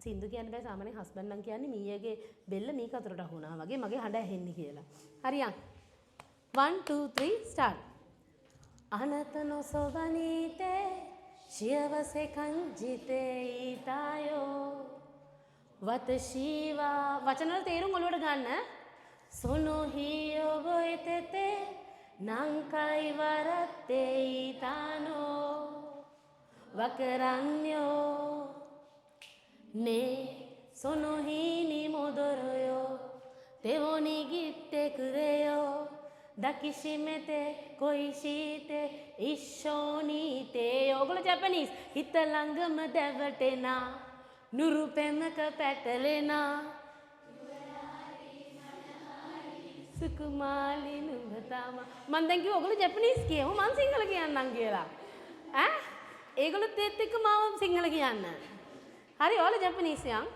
සින්දු කියන්න බෑ සාමාන්‍යයෙන් හස්බන්ඩ් නම් කියන්නේ මීයගේ බෙල්ල මී කතරට අහුණා වගේ මගේ හඬ ඇහෙන්නේ කියලා. හරියන්. 1 2 3 start. අනත නොසොවනීතේ ಶಿವಸೆ ಕಂಜಿತೆ ಈತಾಯೋ වතශීවා වචන වල තේරුම් ඔලුවට ගන්න. සොනු හියෝ ගොයිතෙතේ නංකයි වරත්තේ ඊතානෝ වකරන්‍යෝ නේ සොනු හීනි මොදොරයෝ තෙවොනි ගිත්තේ කුරයෝ දකිෂිමෙතේ කොයිෂීතේ ඉෂෝනීතේ. ඔගොල්ලෝ ජපනීස් හිත ළඟම දැවටෙනා නුරු පෙමක පැටලෙනා සුකුමාලි නුඹතාම. මං දැන් කිව්වා ඔයගොල්ලෝ ජපනීස් කියමු මං සිංහල කියන්නම් කියලා. ඈ ඒගොල්ලොත් ඒත් එක්ක මාව සිංහල කියන්න. හරි ඔයාලා ජපනීස් යන්.